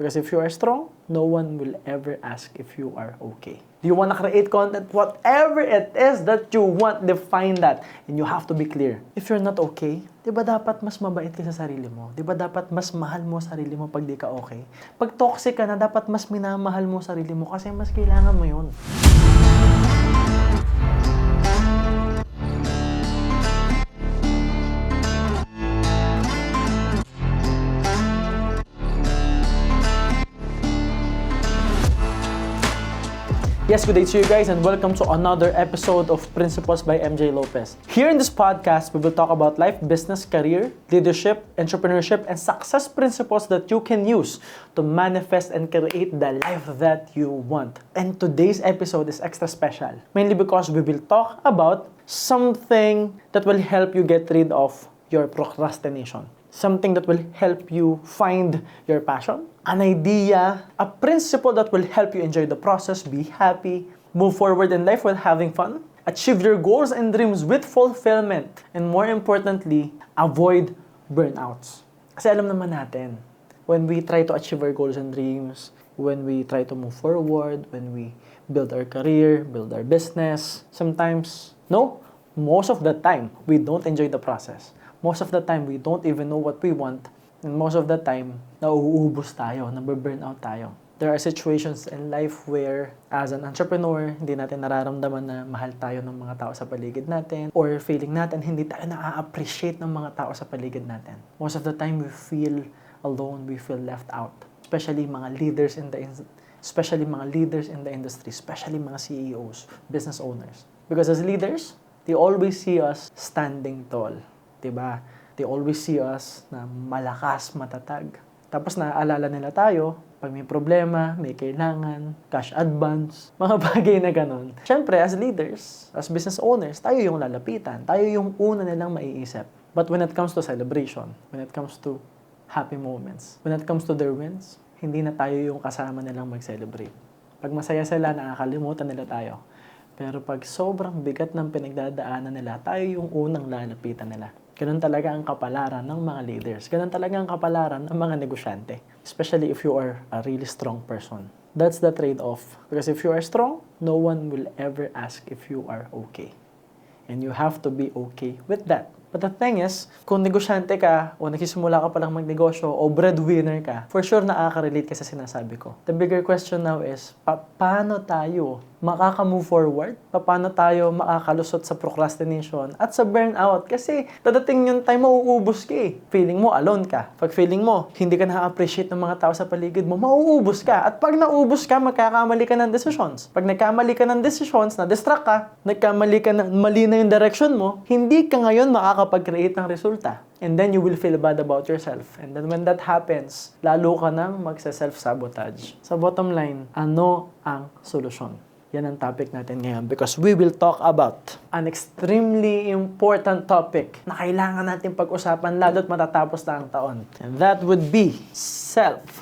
Because if you are strong, no one will ever ask if you are okay. Do you want to create content? Whatever it is that you want, define that. And you have to be clear. If you're not okay, di ba dapat mas mabait ka sa sarili mo? Di ba dapat mas mahal mo sarili mo pag di ka okay? Pag toxic ka na, dapat mas minamahal mo sarili mo kasi mas kailangan mo yun. Yes, good day to you guys and welcome to another episode of Principles by MJ Lopez. Here in this podcast, we will talk about life, business, career, leadership, entrepreneurship, and success principles that you can use to manifest and create the life that you want. And today's episode is extra special, mainly because we will talk about something that will help you get rid of your procrastination. Something that will help you find your passion, an idea, a principle that will help you enjoy the process, be happy, move forward in life while having fun, achieve your goals and dreams with fulfillment, and more importantly, avoid burnouts. Kasi alam naman natin, when we try to achieve our goals and dreams, when we try to move forward, when we build our career, build our business, sometimes, most of the time, we don't enjoy the process. Most of the time, we don't even know what we want. And most of the time, nauubos tayo, nababurnout tayo. There are situations in life where, as an entrepreneur, hindi natin nararamdaman na mahal tayo ng mga tao sa paligid natin, or feeling natin hindi tayo na-appreciate ng mga tao sa paligid natin. Most of the time, we feel alone, we feel left out. Especially mga leaders in the industry, especially mga CEOs, business owners. Because as leaders, they always see us standing tall. Diba? They always see us na malakas, matatag. Tapos naaalala nila tayo, pag may problema, may kailangan, cash advance, mga bagay na ganun. Siyempre, as leaders, as business owners, tayo yung lalapitan. Tayo yung una nilang maiisip. But when it comes to celebration, when it comes to happy moments, when it comes to their wins, hindi na tayo yung kasama nilang mag-celebrate. Pag masaya sila, nakakalimutan nila tayo. Pero pag sobrang bigat ng pinagdadaanan nila, tayo yung unang lalapitan nila. Ganun talaga ang kapalaran ng mga leaders. Ganun talaga ang kapalaran ng mga negosyante. Especially if you are a really strong person. That's the trade-off. Because if you are strong, no one will ever ask if you are okay. And you have to be okay with that. But the thing is, kung negosyante ka, o nagsisimula ka palang magnegosyo, o breadwinner ka, for sure nakaka-relate ka sa sinasabi ko. The bigger question now is, paano tayo makaka-move forward? Paano tayo makakalusot sa procrastination at sa burnout? Kasi dadating yung time mauubos ka eh. Feeling mo alone ka. Pag feeling mo, hindi ka na-appreciate ng mga tao sa paligid mo, mauubos ka. At pag naubos ka, magkakamali ka ng decisions. Pag nagkamali ka ng decisions, na-distract ka, mali na yung direction mo, hindi ka ngayon makakapag-create ng resulta. And then you will feel bad about yourself. And then when that happens, lalo ka nang magsa-self-sabotage. Sa bottom line, ano ang solusyon? Yan ang topic natin ngayon because we will talk about an extremely important topic na kailangan natin pag-usapan lalo't matatapos na ang taon. And that would be self-love.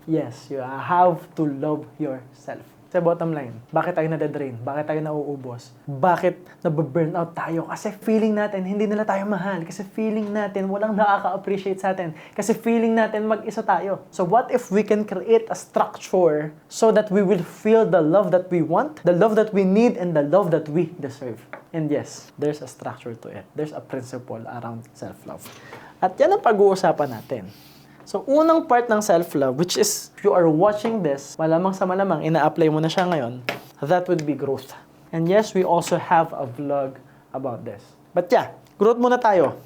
Yes, you have to love yourself. Sa bottom line, bakit tayo nade-drain? Bakit tayo nauubos? Bakit nababurnout tayo? Kasi feeling natin hindi nila tayo mahal. Kasi feeling natin walang nakaka-appreciate sa atin. Kasi feeling natin mag-isa tayo. So what if we can create a structure so that we will feel the love that we want, the love that we need, and the love that we deserve? And yes, there's a structure to it. There's a principle around self-love. At yan ang pag-uusapan natin. So, unang part ng self-love, which is, if you are watching this, malamang sa malamang, ina-apply mo na siya ngayon, that would be growth. And yes, we also have a vlog about this. But yeah, growth muna tayo.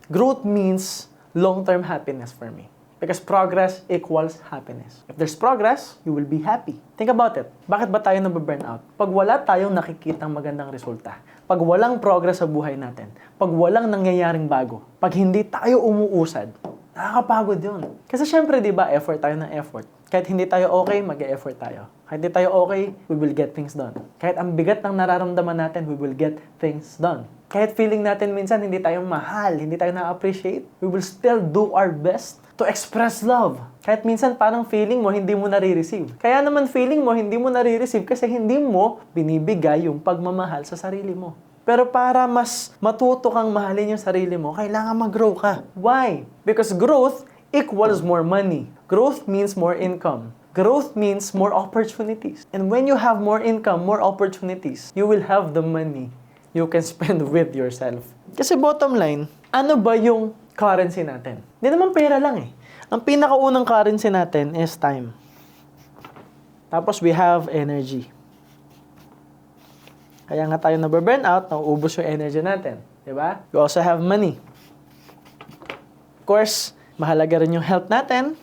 Growth means long-term happiness for me. Because progress equals happiness. If there's progress, you will be happy. Think about it. Bakit ba tayo nababurnout? Pag wala tayong nakikitang magandang resulta, pag walang progress sa buhay natin, pag walang nangyayaring bago, pag hindi tayo umuusad, nakakapagod yun. Kasi syempre, di ba, effort tayo ng effort. Kahit hindi tayo okay, mag-e-effort tayo. Kahit hindi tayo okay, we will get things done. Kahit ang bigat ng nararamdaman natin, we will get things done. Kahit feeling natin minsan hindi tayo mahal, hindi tayo na-appreciate, we will still do our best to express love. Kahit minsan parang feeling mo hindi mo nare-receive. Kaya naman feeling mo hindi mo nare-receive kasi hindi mo binibigay yung pagmamahal sa sarili mo. Pero para mas matuto kang mahalin yung sarili mo, kailangan mag-grow ka. Why? Because growth equals more money. Growth means more income. Growth means more opportunities. And when you have more income, more opportunities, you will have the money you can spend with yourself. Kasi bottom line, ano ba yung currency natin? Hindi naman pera lang eh. Ang pinakaunang currency natin is time. Tapos we have energy. Kaya nga tayo nababurn out, nauubos yung energy natin. Diba? We also have money. Of course, mahalaga rin yung health natin,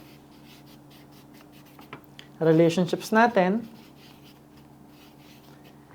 relationships natin,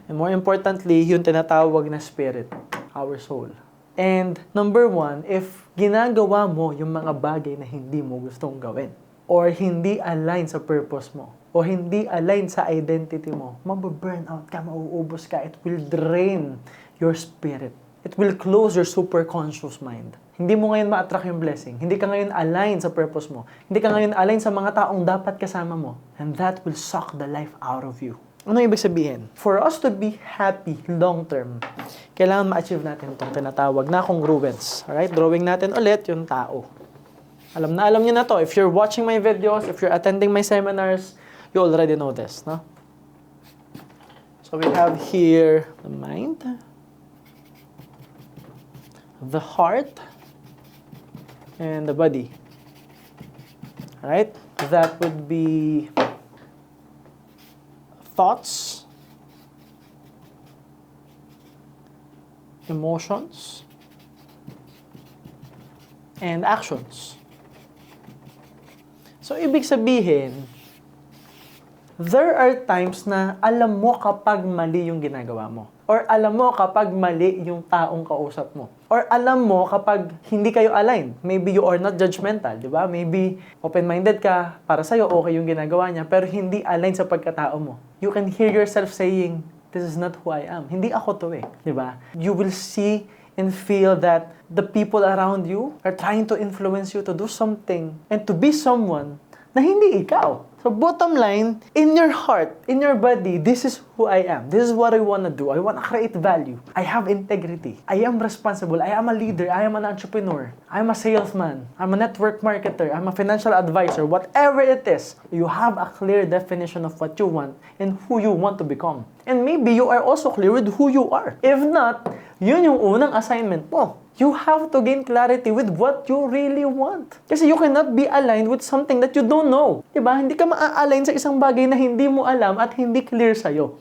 and more importantly, yung tinatawag na spirit, our soul. And number one, if ginagawa mo yung mga bagay na hindi mo gustong gawin, or hindi align sa purpose mo, o hindi align sa identity mo, mababurn out ka, mauubos ka, it will drain your spirit. It will close your superconscious mind. Hindi mo ngayon ma-attract yung blessing. Hindi ka ngayon align sa purpose mo. Hindi ka ngayon align sa mga taong dapat kasama mo. And that will suck the life out of you. Ano ibig sabihin? For us to be happy long-term, kailangan ma-achieve natin itong tinatawag na congruence. Alright? Drawing natin ulit yung tao. Alam niyo na to. If you're watching my videos, if you're attending my seminars, you already know this, no? So we have here the mind, the heart, and the body. Alright? That would be thoughts, emotions, and actions. So, ibig sabihin, there are times na alam mo kapag mali yung ginagawa mo. Or alam mo kapag mali yung taong kausap mo. Or alam mo kapag hindi kayo aligned. Maybe you are not judgmental, di ba? Maybe open-minded ka, para sa'yo okay yung ginagawa niya, pero hindi aligned sa pagkatao mo. You can hear yourself saying, this is not who I am. Hindi ako to eh, di ba? You will see and feel that the people around you are trying to influence you to do something and to be someone na hindi ikaw. So bottom line, in your heart, in your body, this is who I am. This is what I want to do. I want to create value. I have integrity. I am responsible. I am a leader. I am an entrepreneur. I'm a salesman. I'm a network marketer. I'm a financial advisor. Whatever it is, you have a clear definition of what you want and who you want to become. And maybe you are also clear with who you are. If not, yun yung unang assignment mo. You have to gain clarity with what you really want. Kasi you cannot be aligned with something that you don't know. Diba? Hindi ka maa-align sa isang bagay na hindi mo alam at hindi clear sa'yo.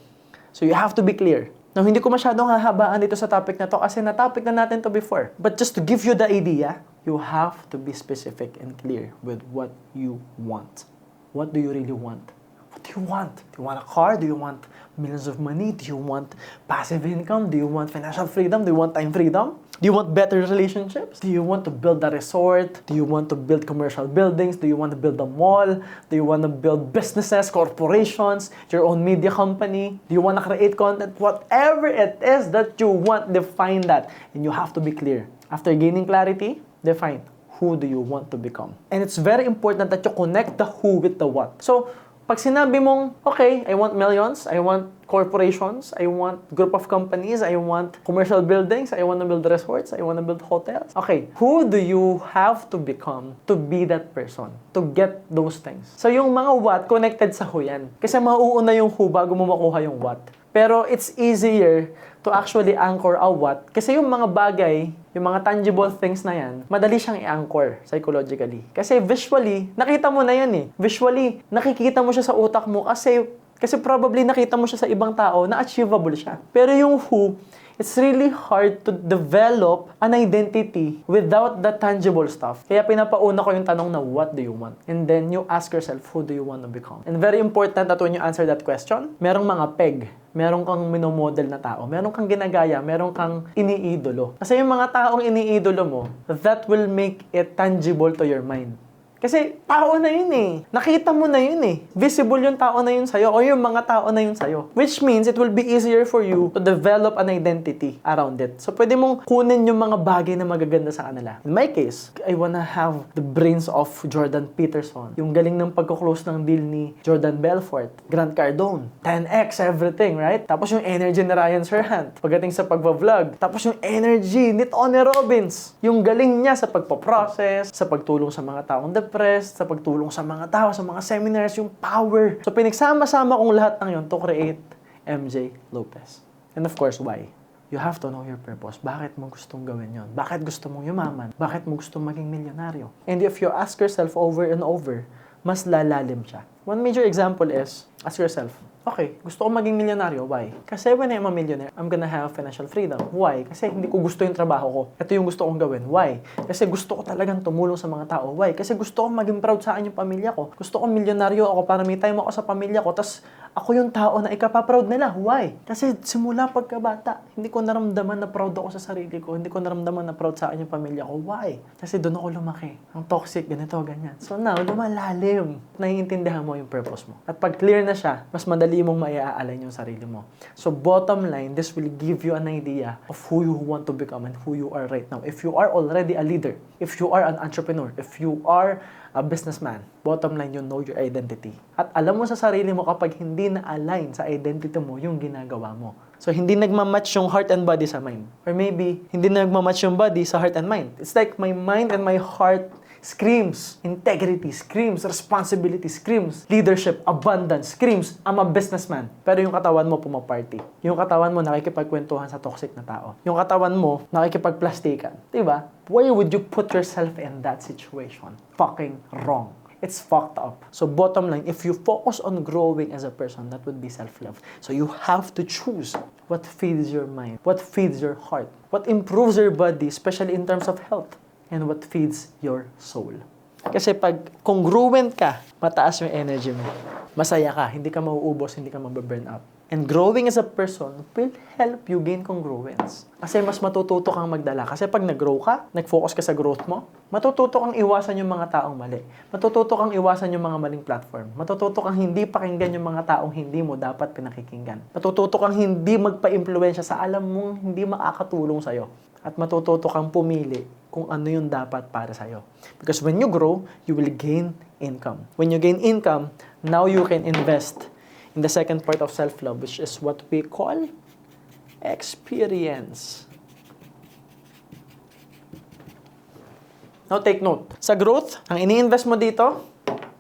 So you have to be clear. Now, hindi ko masyadong hahabaan dito sa topic na to kasi na-topic na natin to before. But just to give you the idea, you have to be specific and clear with what you want. What do you really want? What do you want? Do you want a car? Do you want millions of money? Do you want passive income? Do you want financial freedom? Do you want time freedom? Do you want better relationships? Do you want to build a resort? Do you want to build commercial buildings? Do you want to build a mall? Do you want to build businesses, corporations, your own media company? Do you want to create content? Whatever it is that you want, define that. And you have to be clear. After gaining clarity, define who do you want to become. And it's very important that you connect the who with the what. So, pag sinabi mong, okay, I want millions, I want corporations, I want group of companies, I want commercial buildings, I want to build resorts, I want to build hotels. Okay, who do you have to become to be that person? To get those things. So yung mga what, connected sa who yan. Kasi mauuna yung who bago mo makuha yung what. Pero it's easier to actually anchor a what. Kasi yung mga bagay, yung mga tangible things na yan, madali siyang i-anchor psychologically. Kasi visually, nakita mo na yan eh. Visually, nakikita mo siya sa utak mo kasi probably nakita mo siya sa ibang tao na achievable siya. Pero yung who, it's really hard to develop an identity without the tangible stuff. Kaya pinapauna ko yung tanong na what do you want? And then you ask yourself, who do you want to become? And very important that when you answer that question, merong mga peg. Meron kang minomodel na tao. Meron kang ginagaya. Meron kang iniidolo. Kasi yung mga taong iniidolo mo, that will make it tangible to your mind. Kasi tao na yun eh. Nakita mo na yun eh. Visible yung tao na yun sa'yo o yung mga tao na yun sa'yo. Which means it will be easier for you to develop an identity around it. So, pwede mong kunin yung mga bagay na magaganda sa kanila. In my case, I wanna have the brains of Jordan Peterson. Yung galing ng pagkuklose ng deal ni Jordan Belfort, Grant Cardone, 10x everything, right? Tapos yung energy ni Ryan Serhant pagdating sa pagva-vlog. Tapos yung energy ni Tony Robbins. Yung galing niya sa pagpaprocess, sa pagtulong sa mga taong depressed, sa pagtulong sa mga tao, sa mga seminars, yung power. So pinagsama-sama kong lahat ng yun to create MJ Lopez. And of course, why? You have to know your purpose. Bakit mo gustong gawin yon? Bakit gusto mong yumaman? Bakit mo gustong maging milyonaryo? And if you ask yourself over and over, mas lalalim siya. One major example is, ask yourself, okay, gusto ko maging milyonaryo. Why? Kasi when I'm a millionaire, I'm gonna have financial freedom. Why? Kasi hindi ko gusto yung trabaho ko. Ito yung gusto kong gawin. Why? Kasi gusto ko talagang tumulong sa mga tao. Why? Kasi gusto kong maging proud sa akin yung pamilya ko. Gusto kong milyonaryo ako para may time ako sa pamilya ko. Tapos ako yung tao na ikapaproud nila. Why? Kasi simula pagkabata, hindi ko naramdaman na proud ako sa sarili ko. Hindi ko naramdaman na proud sa akin yung pamilya ko. Why? Kasi doon ako lumaki. Ang toxic, ganito, ganyan. So now, lumalalim. Naiintindihan mo yung purpose mo. At pag clear na siya, mas madali mong maiaalin yung sarili mo. So bottom line, this will give you an idea of who you want to become and who you are right now. If you are already a leader, if you are an entrepreneur, if you are a businessman, bottom line, you know your identity. At alam mo sa sarili mo kapag hindi na-align sa identity mo yung ginagawa mo. So, hindi nagmamatch yung heart and body sa mind. Or maybe, hindi nagmamatch yung body sa heart and mind. It's like my mind and my heart screams integrity, screams responsibility, screams leadership, abundance, screams I'm a businessman. Pero yung katawan mo pumaparty. Yung katawan mo nakikipagkwentuhan sa toxic na tao. Yung katawan mo nakikipagplastikan. Diba? Why would you put yourself in that situation? Fucking wrong. It's fucked up. So bottom line, if you focus on growing as a person, that would be self-love. So you have to choose what feeds your mind, what feeds your heart, what improves your body, especially in terms of health, and what feeds your soul. Kasi pag congruent ka, mataas yung energy mo. Masaya ka, hindi ka mauubos, hindi ka mababurn out. And growing as a person will help you gain congruence. Kasi mas matututo kang magdala. Kasi pag nag-grow ka, nag-focus ka sa growth mo, matututo kang iwasan yung mga taong mali. Matututo kang iwasan yung mga maling platform. Matututo kang hindi pakinggan yung mga taong hindi mo dapat pinakikinggan. Matututo kang hindi magpa-impluwensya sa alam mong hindi makakatulong sa'yo. At matututo kang pumili kung ano yung dapat para sa'yo. Because when you grow, you will gain income. When you gain income, now you can invest in the second part of self-love, which is what we call experience. Now, take note. Sa growth, ang ini-invest mo dito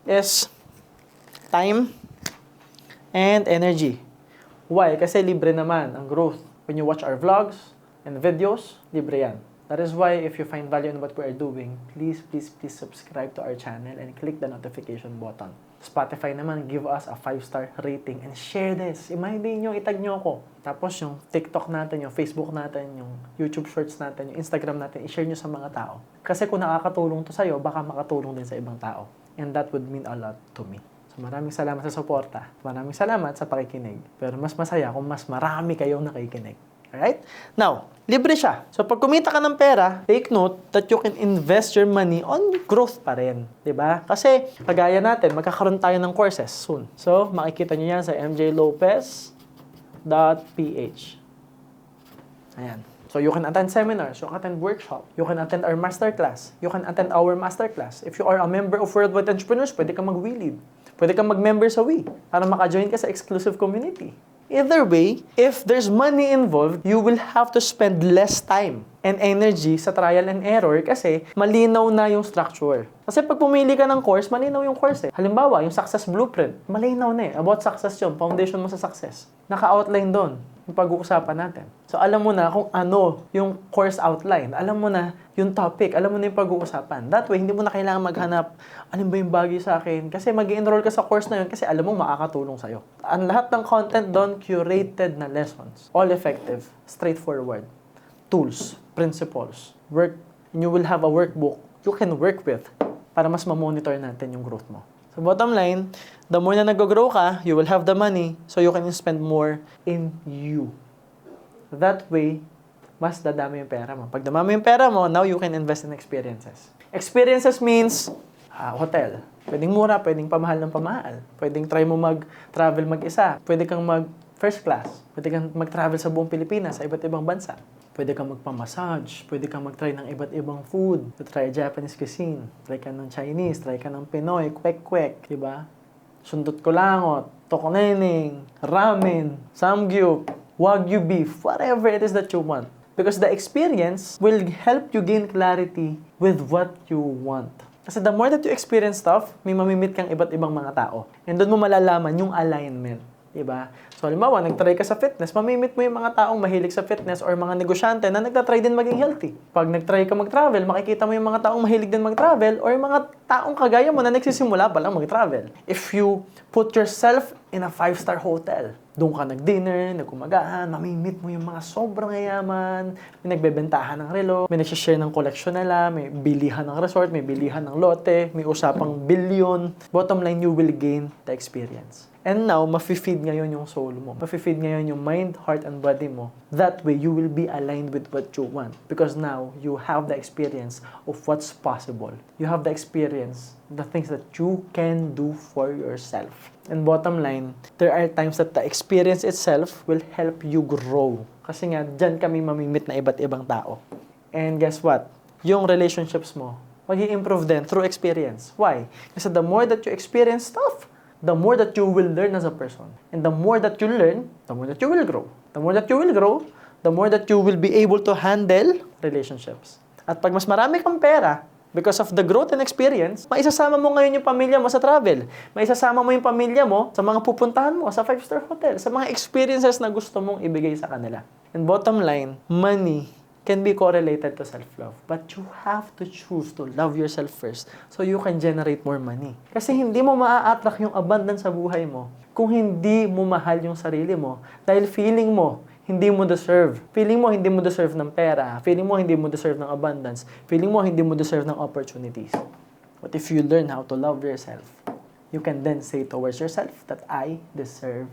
is time and energy. Why? Kasi libre naman ang growth. When you watch our vlogs and videos, libre yan. That is why if you find value in what we are doing, please subscribe to our channel and click the notification button. Spotify naman, give us a 5-star rating and share this. Imagine nyo, itag nyo ako. Tapos yung TikTok natin, yung Facebook natin, yung YouTube Shorts natin, yung Instagram natin, i-share nyo sa mga tao. Kasi kung nakakatulong to sa'yo, baka makatulong din sa ibang tao. And that would mean a lot to me. So maraming salamat sa suporta. Maraming salamat sa pakikinig. Pero mas masaya kung mas marami kayong nakikinig. Alright? Now, libre siya. So, pag kumita ka ng pera, take note that you can invest your money on growth pa rin. Diba? Kasi, kagaya natin, magkakaroon tayo ng courses soon. So, makikita nyo yan sa mjlopez.ph. Ayan. So, you can attend seminars, you can attend workshop, you can attend our masterclass, you can attend our masterclass. If you are a member of Worldwide Entrepreneurs, pwede kang mag-WeLead. Pwede kang mag-member sa We para maka-join ka sa exclusive community. Either way, if there's money involved, you will have to spend less time and energy sa trial and error kasi malinaw na yung structure. Kasi pag pumili ka ng course, malinaw yung course eh. Halimbawa, yung success blueprint, malinaw na eh. About success yun, foundation mo sa success. Naka-outline doon yung pag-uusapan natin. So, alam mo na kung ano yung course outline. Alam mo na yung topic. Alam mo na yung pag-uusapan. That way, hindi mo na kailangan maghanap, alin ba yung bagay sa akin? Kasi mag-enroll ka sa course na yun kasi alam mo makakatulong sa'yo. Ang lahat ng content doon, curated na lessons. All effective, straightforward. Tools, principles, work. And you will have a workbook you can work with para mas ma-monitor natin yung growth mo. So bottom line, the more na nag-grow ka, you will have the money so you can spend more in you. That way, mas dadami yung pera mo. Pag dumami yung pera mo, now you can invest in experiences. Experiences means, Hotel. Pwedeng mura, pwedeng pamahal ng pamahal. Pwedeng try mo mag-travel mag-isa. Pwede kang mag-first class. Pwede kang mag-travel sa buong Pilipinas, sa iba't ibang bansa. Pwede kang magpa-massage. Pwede kang mag-try ng iba't ibang food. Try Japanese cuisine. Try ka ng Chinese. Try ka ng Pinoy. Kwek-kwek. Diba? Sundot kulangot. Tokoneneng. Ramen. Samgyup. Wagyu beef. Whatever it is that you want. Because the experience will help you gain clarity with what you want. Kasi the more that you experience stuff, may mamimit kang iba't ibang mga tao. And doon mo malalaman yung alignment. Diba? So, halimbawa, nag-try ka sa fitness, mamimit mo yung mga taong mahilig sa fitness or mga negosyante na nagtatry din maging healthy. Pag nag-try ka mag-travel, makikita mo yung mga taong mahilig din mag-travel or yung mga taong kagaya mo na nagsisimula pa lang mag-travel. If you put yourself in a 5-star hotel, doon ka nag-dinner, nagkumagahan, mamimit mo yung mga sobrang yayaman, may nagbebentahan ng relo, may nagsishare ng koleksyon nila, may bilihan ng resort, may bilihan ng lote, may usapang billion. Bottom line, you will gain the experience. And now, mafe-feed ngayon yung soul mo. Mafe-feed ngayon yung mind, heart, and body mo. That way, you will be aligned with what you want. Because now, you have the experience of what's possible. You have the experience, the things that you can do for yourself. And bottom line, there are times that the experience itself will help you grow. Kasi nga, dyan kami mamimit na iba't ibang tao. And guess what? Yung relationships mo, mag-i-improve din through experience. Why? Kasi the more that you experience stuff, the more that you will learn as a person. And the more that you learn, the more that you will grow. The more that you will grow, the more that you will be able to handle relationships. At pag mas marami kang pera, because of the growth and experience, maisasama mo ngayon yung pamilya mo sa travel. Maisasama mo yung pamilya mo sa mga pupuntahan mo sa 5-star hotel, sa mga experiences na gusto mong ibigay sa kanila. And bottom line, money can be correlated to self-love. But you have to choose to love yourself first so you can generate more money. Kasi hindi mo maa-attract yung abundance sa buhay mo kung hindi mo mahal yung sarili mo dahil feeling mo hindi mo deserve. Feeling mo hindi mo deserve ng pera. Feeling mo hindi mo deserve ng abundance. Feeling mo hindi mo deserve ng opportunities. But if you learn how to love yourself, you can then say towards yourself that I deserve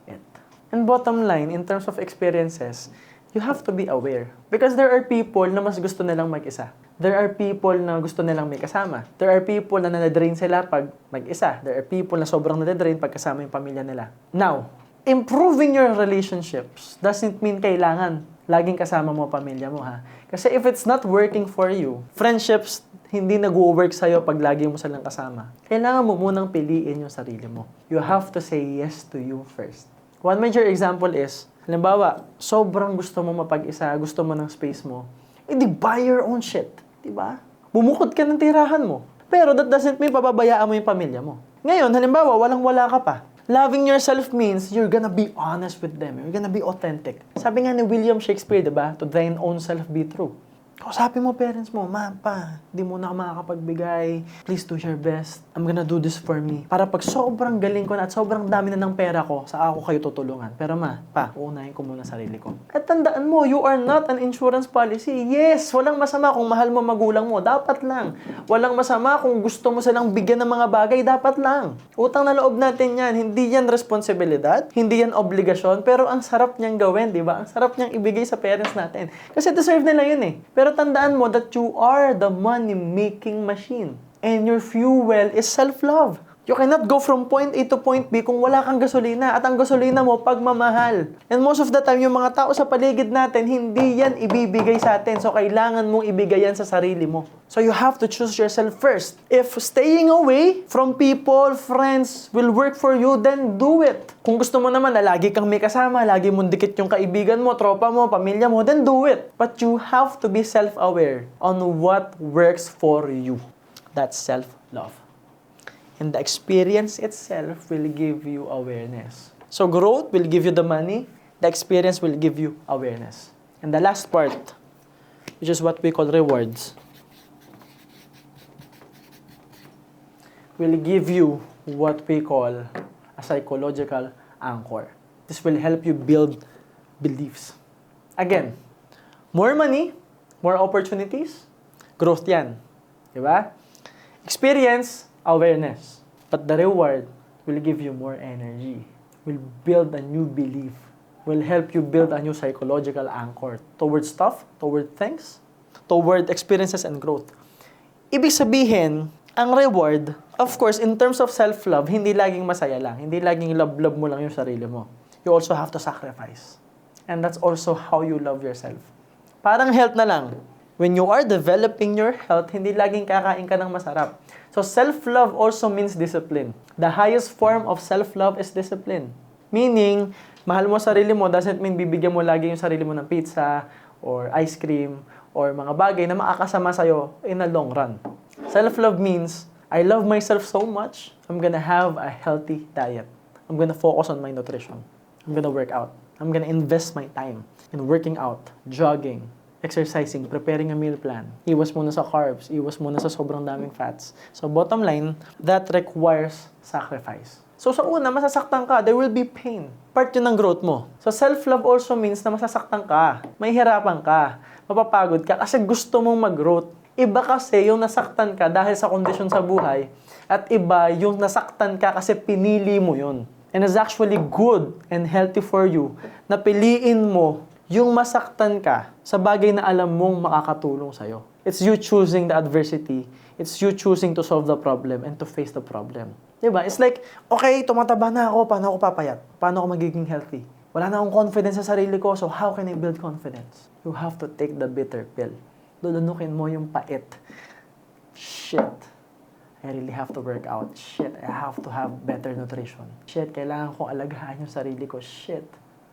it. And bottom line, in terms of experiences, you have to be aware. Because there are people na mas gusto nilang mag-isa. There are people na gusto nilang may kasama. There are people na nadadrain sila pag mag-isa. There are people na sobrang nadadrain pag kasama yung pamilya nila. Now, improving your relationships doesn't mean kailangan laging kasama mo pamilya mo, ha? Kasi if it's not working for you, friendships hindi nag-work sa'yo pag lagi mo silang kasama. Kailangan mo munang piliin yung sarili mo. You have to say yes to you first. One major example is, halimbawa, sobrang gusto mo mapag-isa, gusto mo ng space mo, edi buy your own shit. Diba? Bumukod ka ng tirahan mo. Pero that doesn't mean pababayaan mo yung pamilya mo. Ngayon, halimbawa, walang-wala ka pa. Loving yourself means you're gonna be honest with them. You're gonna be authentic. Sabi nga ni William Shakespeare, diba? To thine own self be true. Kausapin mo parents mo, Ma, Pa, di mo na ako makakapagbigay. Please do your best. I'm gonna do this for me. Para pag sobrang galing ko na at sobrang dami na ng pera ko, sa ako kayo tutulungan. Pero Ma, Pa, uunahin ko muna sarili ko. At tandaan mo, you are not an insurance policy. Yes, walang masama kung mahal mo magulang mo. Dapat lang. Walang masama kung gusto mo silang bigyan ng mga bagay. Dapat lang. Utang na loob natin yan. Hindi yan responsibilidad. Hindi yan obligasyon. Pero ang sarap niyang gawin, di ba? Ang sarap niyang ibigay sa parents natin. Kasi deserve nila yun eh. Pero tandaan mo that you are the money-making machine. And your fuel is self-love. You cannot go from point A to point B kung wala kang gasolina. At ang gasolina mo, pagmamahal. And most of the time, yung mga tao sa paligid natin, hindi yan ibibigay sa atin. So, kailangan mong ibigay yan sa sarili mo. So, you have to choose yourself first. If staying away from people, friends, will work for you, then do it. Kung gusto mo naman na lagi kang may kasama, lagi mong dikit yung kaibigan mo, tropa mo, pamilya mo, then do it. But you have to be self-aware on what works for you. That's self-love. And the experience itself will give you awareness. So growth will give you the money. The experience will give you awareness. And the last part, which is what we call rewards, will give you what we call a psychological anchor. This will help you build beliefs. Again, more money, more opportunities, growth yan. Diba? Experience, awareness. But the reward will give you more energy, will build a new belief, will help you build a new psychological anchor towards stuff, toward things, toward experiences and growth. Ibig sabihin, Ang reward, of course, in terms of self-love, hindi laging masaya lang. Hindi laging love-love mo lang yung sarili mo. You also have to sacrifice. And that's also how you love yourself. Parang health na lang. When you are developing your health, hindi laging kakain ka ng masarap. So self-love also means discipline. The highest form of self-love is discipline. Meaning, mahal mo sarili mo doesn't mean bibigyan mo lagi yung sarili mo ng pizza or ice cream or mga bagay na makakasama sa'yo in a long run. Self-love means, I love myself so much, I'm gonna have a healthy diet. I'm gonna focus on my nutrition. I'm gonna work out. I'm gonna invest my time in working out, jogging, exercising, preparing a meal plan. Iwas muna sa carbs, iwas muna sa sobrang daming fats. So bottom line, that requires sacrifice. So sa una, masasaktan ka, there will be pain. Part yun ng growth mo. So self-love also means na masasaktan ka, may hirapan ka, mapapagod ka kasi gusto mong mag-growth. Iba kasi yung nasaktan ka dahil sa kondisyon sa buhay at iba yung nasaktan ka kasi pinili mo yun. And it's actually good and healthy for you na piliin mo yung masaktan ka sa bagay na alam mong makakatulong sa'yo. It's you choosing the adversity. It's you choosing to solve the problem and to face the problem. Diba? It's like, okay, tumataba na ako, paano ako papayat? Paano ako magiging healthy? Wala na akong confidence sa sarili ko, so how can I build confidence? You have to take the bitter pill. Lulunukin mo yung pait. Shit. I really have to work out. Shit, I have to have better nutrition. Shit, kailangan kong alagahan yung sarili ko. Shit,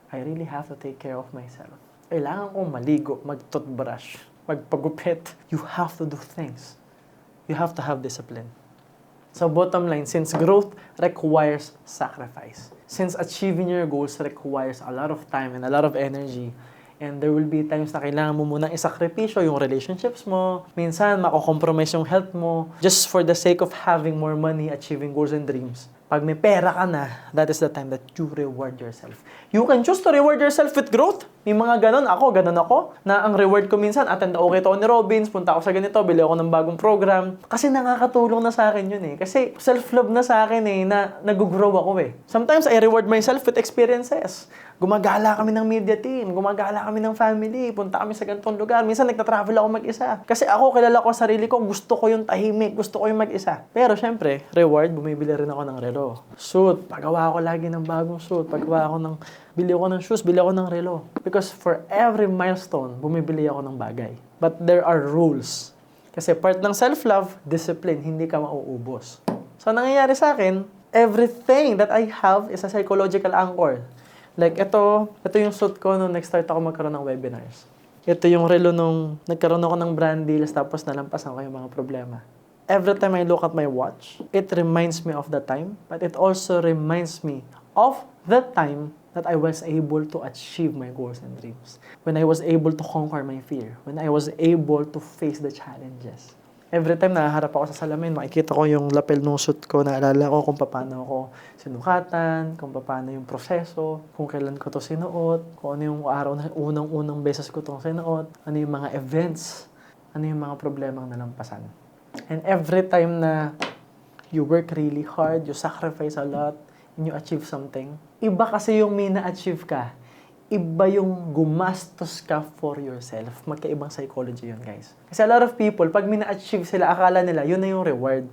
I really have to take care of myself. Kailangan kong maligo, mag-toothbrush, magpagupit. You have to do things. You have to have discipline. So bottom line, since growth requires sacrifice, since achieving your goals requires a lot of time and a lot of energy, and there will be times na kailangan mo munang isakripisyo yung relationships mo, minsan mako-compromise yung health mo, just for the sake of having more money, achieving goals and dreams. Pag may pera ka na, that is the time that you reward yourself. You can choose to reward yourself with growth. May mga ganon ako, na ang reward ko minsan, attend ako kay Tony Robbins, punta ako sa ganito, bili ako ng bagong program. Kasi nakakatulong na sa akin yun eh. Kasi self-love na sa akin eh, na nag-grow ako eh. Sometimes I reward myself with experiences. Gumagala kami ng media team, gumagala kami ng family, punta kami sa ganitong lugar. Minsan nagta-travel ako mag-isa. Kasi ako, kilala ko sarili ko, gusto ko yung tahimik, gusto ko yung mag-isa. Pero syempre, reward, bumibili rin ako ng relo. Suit, pagawa ako lagi ng bagong suit. Pagawa ako ng, bili ako ng shoes, bili ako ng relo. Because for every milestone, bumibili ako ng bagay. But there are rules. Kasi part ng self-love, discipline, hindi ka mauubos. So nangyayari sa akin, everything that I have is a psychological anchor. Like, ito yung suit ko nung nag-start ako magkaroon ng webinars. Ito yung relo nung nagkaroon ako ng brand deals tapos nalampasan ko yung mga problema. Every time I look at my watch, it reminds me of the time, but it also reminds me of the time that I was able to achieve my goals and dreams. When I was able to conquer my fear. When I was able to face the challenges. Every time nahaharap ako sa salamin, makikita ko yung lapel ng suit ko, naalala ko kung paano ako sinukatan, kung paano yung proseso, kung kailan ko to sinuot, kung ano yung araw na unang-unang beses ko itong sinuot, ano yung mga events, ano yung mga problemang nalampasan. And every time na you work really hard, you sacrifice a lot, and you achieve something, iba kasi yung may na-achieve ka. Iba yung gumastos ka for yourself. Magkaibang psychology yun, guys. Kasi a lot of people, pag may na-achieve sila, akala nila, yun na yung reward.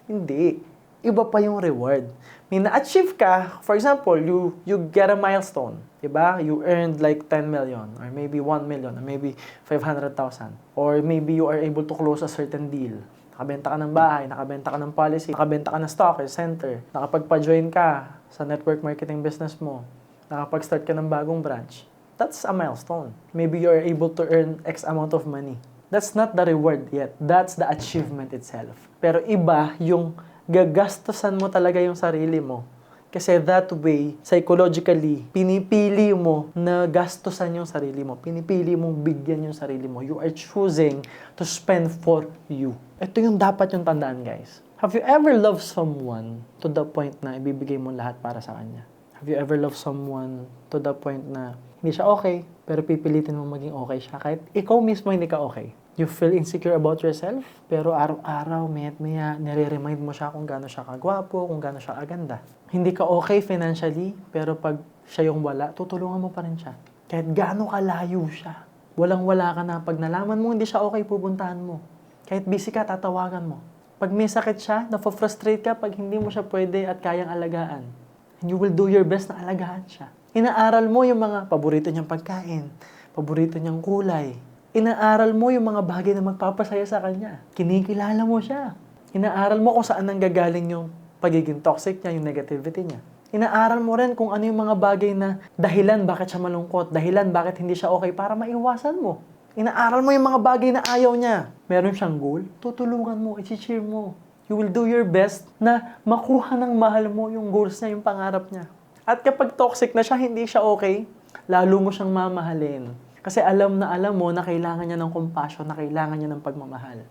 Hindi. Iba pa yung reward. May na-achieve ka, for example, you get a milestone. Diba? You earned like 10 million, or maybe 1 million, or maybe 500,000. Or maybe you are able to close a certain deal. Nakabenta ka ng bahay, nakabenta ka ng policy, nakabenta ka ng stock or center, nakapagpa-join ka sa network marketing business mo, nakapag-start ka ng bagong branch. That's a milestone. Maybe you're able to earn X amount of money. That's not the reward yet. That's the achievement itself. Pero iba yung gagastusan mo talaga yung sarili mo. Kasi that way, psychologically, pinipili mo na gastusan yung sarili mo. Pinipili mong bigyan yung sarili mo. You are choosing to spend for you. Ito yung dapat yung tandaan, guys. Have you ever loved someone to the point na ibibigay mo lahat para sa kanya? Have you ever loved someone to the point na hindi siya okay, pero pipilitin mo maging okay siya kahit ikaw mismo hindi ka okay? You feel insecure about yourself, pero araw-araw, maya nire-remind mo siya kung gaano siya kagwapo, kung gaano siya aganda. Hindi ka okay financially, pero pag siya yung wala, tutulungan mo pa rin siya. Kahit gaano kalayo siya. Walang-wala ka na. Pag nalaman mo hindi siya okay, pupuntahan mo. Kahit busy ka, tatawagan mo. Pag may sakit siya, na-frustrate ka pag hindi mo siya pwede at kayang alagaan. And you will do your best na alagaan siya. Inaaral mo yung mga paborito niyang pagkain, paborito niyang kulay. Inaaral mo yung mga bagay na magpapasaya sa kanya. Kinikilala mo siya. Inaaral mo kung saan nanggagaling yung pagiging toxic niya, yung negativity niya. Inaaral mo rin kung ano yung mga bagay na dahilan bakit siya malungkot, dahilan bakit hindi siya okay para maiwasan mo. Inaaral mo yung mga bagay na ayaw niya. Meron siyang goal, tutulungan mo, i-cheer mo. You will do your best na makuha ng mahal mo yung goals niya, yung pangarap niya. At kapag toxic na siya, hindi siya okay, lalo mo siyang mamahalin. Kasi alam mo na kailangan niya ng compassion, na kailangan niya ng pagmamahal.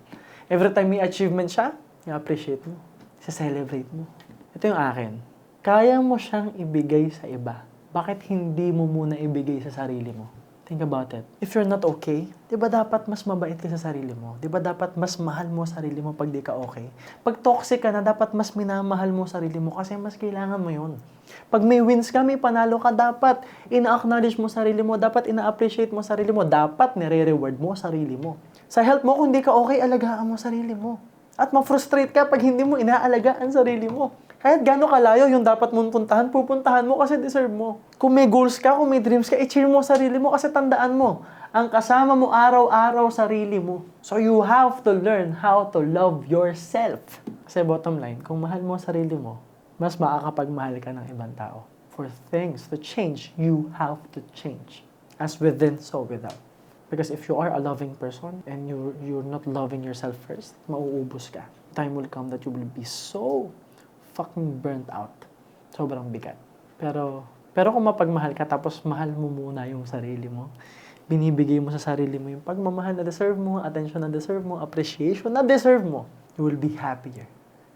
Every time may achievement siya, i-appreciate mo, i-celebrate mo. Ito yung akin. Kaya mo siyang ibigay sa iba. Bakit hindi mo muna ibigay sa sarili mo? Think about it. If you're not okay, di ba dapat mas mabait ka sa sarili mo? Di ba dapat mas mahal mo sarili mo pag di ka okay? Pag toxic ka na, dapat mas minamahal mo sarili mo kasi mas kailangan mo yun. Pag may wins ka, may panalo ka, dapat ina-acknowledge mo sarili mo, dapat ina-appreciate mo sarili mo, dapat nire-reward mo sarili mo. Sa health mo, kung di ka okay, alagaan mo sarili mo. At ma-frustrate ka pag hindi mo inaalagaan sarili mo. Kahit gano'ng kalayo yung dapat mong puntahan, pupuntahan mo kasi deserve mo. Kung may goals ka, kung may dreams ka, i-cheer mo sarili mo kasi tandaan mo, ang kasama mo araw-araw sarili mo. So you have to learn how to love yourself. Kasi bottom line, kung mahal mo sarili mo, mas makakapagmahal ka ng ibang tao. For things to change, you have to change. As within, so without. Because if you are a loving person and you're not loving yourself first, mauubos ka. Time will come that you will be so fucking burnt out. Sobrang bigat. Pero kung mapagmahal ka, tapos mahal mo muna yung sarili mo, binibigay mo sa sarili mo yung pagmamahal na deserve mo, attention na deserve mo, appreciation na deserve mo, you will be happier.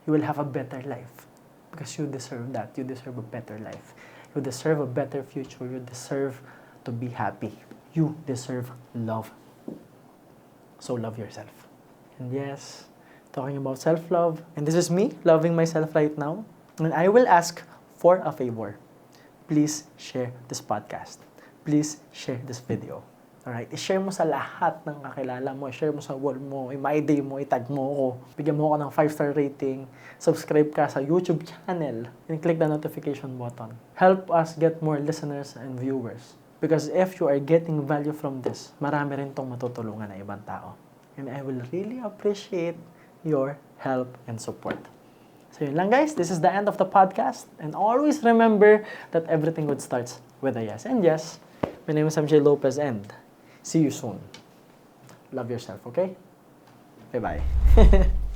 You will have a better life. Because you deserve that. You deserve a better life. You deserve a better future. You deserve to be happy. You deserve love. So love yourself. And yes, talking about self-love. And this is me loving myself right now. And I will ask for a favor. Please share this podcast. Please share this video. Alright? I-share mo sa lahat ng kakilala mo. I-share mo sa wall mo. I-my-day mo. I-tag mo ako. Bigyan mo ako ng 5-star rating. Subscribe ka sa YouTube channel. And click the notification button. Help us get more listeners and viewers. Because if you are getting value from this, marami rin tong matutulungan na ibang tao. And I will really appreciate your help and support. So yun lang guys, this is the end of the podcast. And always remember that everything good starts with a yes. And yes, my name is MJ Lopez and see you soon. Love yourself, okay? Bye-bye.